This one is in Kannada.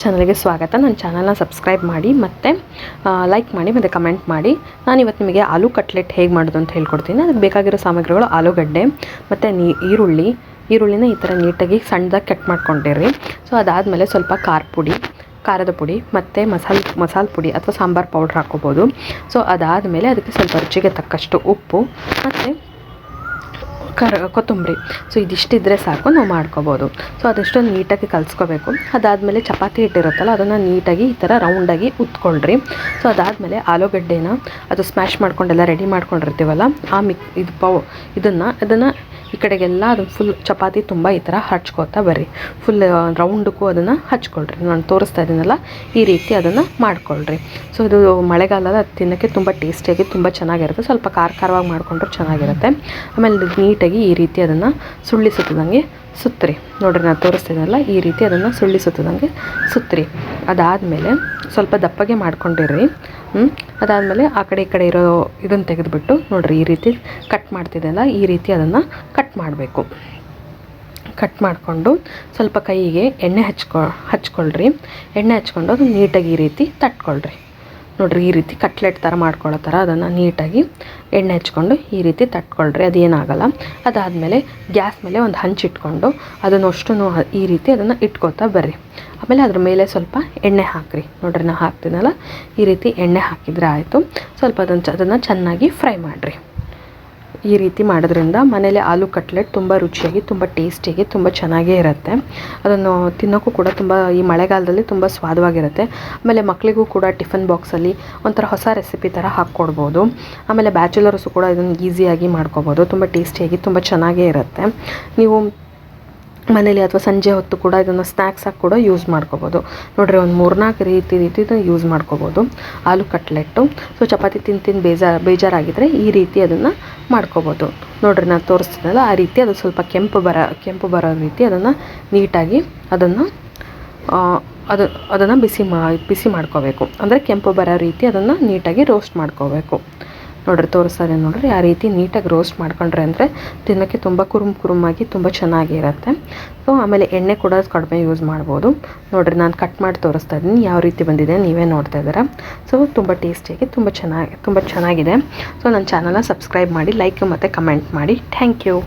ಚಾನಲ್ಗೆ ಸ್ವಾಗತ. ನನ್ನ ಚಾನಲ್ನ ಸಬ್ಸ್ಕ್ರೈಬ್ ಮಾಡಿ ಮತ್ತು ಲೈಕ್ ಮಾಡಿ ಮತ್ತು ಕಮೆಂಟ್ ಮಾಡಿ. ನಾನಿವತ್ತು ನಿಮಗೆ ಆಲೂ ಕಟ್ಲೆಟ್ ಹೇಗೆ ಮಾಡೋದು ಅಂತ ಹೇಳ್ಕೊಡ್ತೀನಿ. ಅದಕ್ಕೆ ಬೇಕಾಗಿರೋ ಸಾಮಗ್ರಿಗಳು ಆಲೂಗಡ್ಡೆ ಮತ್ತು ಈರುಳ್ಳಿನ ಈ ಥರ ನೀಟಾಗಿ ಸಣ್ಣದಾಗಿ ಕಟ್ ಮಾಡ್ಕೊಂಡಿರಿ. ಸೊ ಅದಾದಮೇಲೆ ಸ್ವಲ್ಪ ಖಾರದ ಪುಡಿ ಮತ್ತು ಮಸಾಲೆ ಪುಡಿ ಅಥವಾ ಸಾಂಬಾರು ಪೌಡ್ರ್ ಹಾಕ್ಕೋಬೋದು. ಸೊ ಅದಾದಮೇಲೆ ಅದಕ್ಕೆ ಸ್ವಲ್ಪ ರುಚಿಗೆ ತಕ್ಕಷ್ಟು ಉಪ್ಪು ಮತ್ತು ಕೊತ್ತಂಬರಿ. ಸೊ ಇದಿಷ್ಟಿದ್ರೆ ಸಾಕು, ನಾವು ಮಾಡ್ಕೋಬೋದು. ಸೊ ಅದೆಷ್ಟೊಂದು ನೀಟಾಗಿ ಕಲಿಸ್ಕೋಬೇಕು. ಅದಾದಮೇಲೆ ಚಪಾತಿ ಹಿಟ್ಟಿರುತ್ತಲ್ಲ, ಅದನ್ನು ನೀಟಾಗಿ ಈ ಥರ ರೌಂಡಾಗಿ ಉತ್ಕೊಳ್ರಿ. ಸೊ ಅದಾದಮೇಲೆ ಆಲೂಗಡ್ಡೆನ ಅದು ಸ್ಮ್ಯಾಶ್ ಮಾಡ್ಕೊಂಡೆಲ್ಲ ರೆಡಿ ಮಾಡ್ಕೊಂಡಿರ್ತೀವಲ್ಲ, ಅದನ್ನು ಈ ಕಡೆಗೆಲ್ಲ ಅದು ಫುಲ್ ಚಪಾತಿ ತುಂಬ ಈ ಥರ ಹಚ್ಕೋತಾ ಬರ್ರಿ. ಫುಲ್ ರೌಂಡಕ್ಕೂ ಅದನ್ನು ಹಚ್ಕೊಳ್ರಿ. ನಾನು ತೋರಿಸ್ತಾ ಇದ್ದೀನಲ್ಲ, ಈ ರೀತಿ ಅದನ್ನು ಮಾಡ್ಕೊಳ್ರಿ. ಸೊ ಇದು ಮಳೆಗಾಲದ ತಿನ್ನೋಕ್ಕೆ ತುಂಬ ಟೇಸ್ಟಿಯಾಗಿ ತುಂಬ ಚೆನ್ನಾಗಿರುತ್ತೆ. ಸ್ವಲ್ಪ ಖಾರವಾಗಿ ಮಾಡಿಕೊಂಡ್ರೆ ಚೆನ್ನಾಗಿರುತ್ತೆ. ಆಮೇಲೆ ನೀಟಾಗಿ ಈ ರೀತಿ ಅದನ್ನು ಸುತ್ತದಂಗೆ ಸುತ್ತಿರಿ. ನೋಡಿರಿ, ನಾನು ತೋರಿಸ್ತೀನಲ್ಲ, ಈ ರೀತಿ ಅದನ್ನು ಸುತ್ತದಂಗೆ ಸುತ್ತಿರಿ. ಅದಾದಮೇಲೆ ಸ್ವಲ್ಪ ದಪ್ಪಗೆ ಮಾಡ್ಕೊಂಡಿರ್ರಿ. ಅದಾದಮೇಲೆ ಆ ಕಡೆ ಈ ಕಡೆ ಇರೋ ಇದನ್ನು ತೆಗೆದುಬಿಟ್ಟು ನೋಡಿರಿ, ಈ ರೀತಿ ಕಟ್ ಮಾಡ್ತಿದ್ದೆಲ್ಲ, ಈ ರೀತಿ ಅದನ್ನು ಕಟ್ ಮಾಡಬೇಕು. ಕಟ್ ಮಾಡಿಕೊಂಡು ಸ್ವಲ್ಪ ಕೈಗೆ ಎಣ್ಣೆ ಹಚ್ಕೊಳ್ರಿ. ಎಣ್ಣೆ ಹಚ್ಕೊಂಡು ಅದನ್ನು ನೀಟಾಗಿ ಈ ರೀತಿ ತಟ್ಕೊಳ್ರಿ. ನೋಡಿರಿ, ಈ ರೀತಿ ಕಟ್ಲೆಟ್ ಥರ ಮಾಡ್ಕೊಳ್ಳೋ ಥರ ಅದನ್ನು ನೀಟಾಗಿ ಎಣ್ಣೆ ಹಚ್ಕೊಂಡು ಈ ರೀತಿ ತಟ್ಕೊಳ್ರಿ. ಅದೇನಾಗಲ್ಲ. ಅದಾದಮೇಲೆ ಗ್ಯಾಸ್ ಮೇಲೆ ಒಂದು ಹಂಚಿಟ್ಕೊಂಡು ಅದನ್ನಷ್ಟು ಈ ರೀತಿ ಅದನ್ನು ಇಟ್ಕೋತಾ ಬರ್ರಿ. ಆಮೇಲೆ ಅದ್ರ ಮೇಲೆ ಸ್ವಲ್ಪ ಎಣ್ಣೆ ಹಾಕಿರಿ. ನೋಡಿರಿ, ನಾನು ಹಾಕ್ತೀನಲ್ಲ, ಈ ರೀತಿ ಎಣ್ಣೆ ಹಾಕಿದರೆ ಆಯಿತು. ಸ್ವಲ್ಪ ಅದನ್ನು ಚೆನ್ನಾಗಿ ಫ್ರೈ ಮಾಡಿರಿ. ಈ ರೀತಿ ಮಾಡೋದ್ರಿಂದ ಮನೇಲಿ ಆಲೂ ಕಟ್ಲೆಟ್ ತುಂಬ ರುಚಿಯಾಗಿ, ತುಂಬ ಟೇಸ್ಟಿಯಾಗಿ, ತುಂಬ ಚೆನ್ನಾಗೇ ಇರುತ್ತೆ. ಅದನ್ನು ತಿನ್ನೋಕ್ಕೂ ಕೂಡ ತುಂಬ ಈ ಮಳೆಗಾಲದಲ್ಲಿ ತುಂಬ ಸ್ವಾದವಾಗಿರುತ್ತೆ. ಆಮೇಲೆ ಮಕ್ಕಳಿಗೂ ಕೂಡ ಟಿಫನ್ ಬಾಕ್ಸಲ್ಲಿ ಒಂಥರ ಹೊಸ ರೆಸಿಪಿ ಥರ ಹಾಕ್ಕೊಡ್ಬೋದು. ಆಮೇಲೆ ಬ್ಯಾಚುಲರ್ಸು ಕೂಡ ಇದನ್ನು ಈಸಿಯಾಗಿ ಮಾಡ್ಕೋಬೋದು. ತುಂಬ ಟೇಸ್ಟಿಯಾಗಿ ತುಂಬ ಚೆನ್ನಾಗೇ ಇರುತ್ತೆ. ನೀವು ಮನೇಲಿ ಅಥವಾ ಸಂಜೆ ಹೊತ್ತು ಕೂಡ ಇದನ್ನು ಸ್ನ್ಯಾಕ್ಸಾಗಿ ಕೂಡ ಯೂಸ್ ಮಾಡ್ಕೋಬೋದು. ನೋಡಿರಿ, ಒಂದು 3-4 ರೀತಿ ಇದನ್ನು ಯೂಸ್ ಮಾಡ್ಕೋಬೋದು ಆಲೂ ಕಟ್ಲೆಟ್ಟು. ಸೊ ಚಪಾತಿ ತಿಂದು ಬೇಜಾರಾಗಿದ್ದರೆ ಈ ರೀತಿ ಅದನ್ನು ಮಾಡ್ಕೋಬೋದು. ನೋಡಿರಿ, ನಾನು ತೋರಿಸ್ತೀನಲ್ಲ, ಆ ರೀತಿ ಅದು ಸ್ವಲ್ಪ ಕೆಂಪು ಬರೋ ರೀತಿ ಅದನ್ನು ನೀಟಾಗಿ ಅದನ್ನು ಬಿಸಿ ಮಾಡ್ಕೋಬೇಕು. ಅಂದರೆ ಕೆಂಪು ಬರೋ ರೀತಿ ಅದನ್ನು ನೀಟಾಗಿ ರೋಸ್ಟ್ ಮಾಡ್ಕೋಬೇಕು. ನೋಡಿರಿ, ತೋರಿಸ್ತಾರೆ ನೋಡಿರಿ, ಆ ರೀತಿ ನೀಟಾಗಿ ರೋಸ್ಟ್ ಮಾಡ್ಕೊಂಡ್ರೆ ಅಂದರೆ ತಿನ್ನೋಕ್ಕೆ ತುಂಬ ಕುರುಮಾಗಿ ತುಂಬ ಚೆನ್ನಾಗಿರುತ್ತೆ. ಸೊ ಆಮೇಲೆ ಎಣ್ಣೆ ಕೂಡ ಕಡಿಮೆ ಯೂಸ್ ಮಾಡ್ಬೋದು. ನೋಡಿರಿ, ನಾನು ಕಟ್ ಮಾಡಿ ತೋರಿಸ್ತಾ ಇದ್ದೀನಿ, ಯಾವ ರೀತಿ ಬಂದಿದೆ ನೀವೇ ನೋಡ್ತಾ ಇದ್ದೀರಾ. ಸೊ ತುಂಬ ಟೇಸ್ಟಿಯಾಗಿ ತುಂಬ ಚೆನ್ನಾಗಿದೆ. ಸೊ ನನ್ನ ಚಾನಲ್ನ ಸಬ್ಸ್ಕ್ರೈಬ್ ಮಾಡಿ, ಲೈಕ್ ಮತ್ತು ಕಮೆಂಟ್ ಮಾಡಿ. Thank you.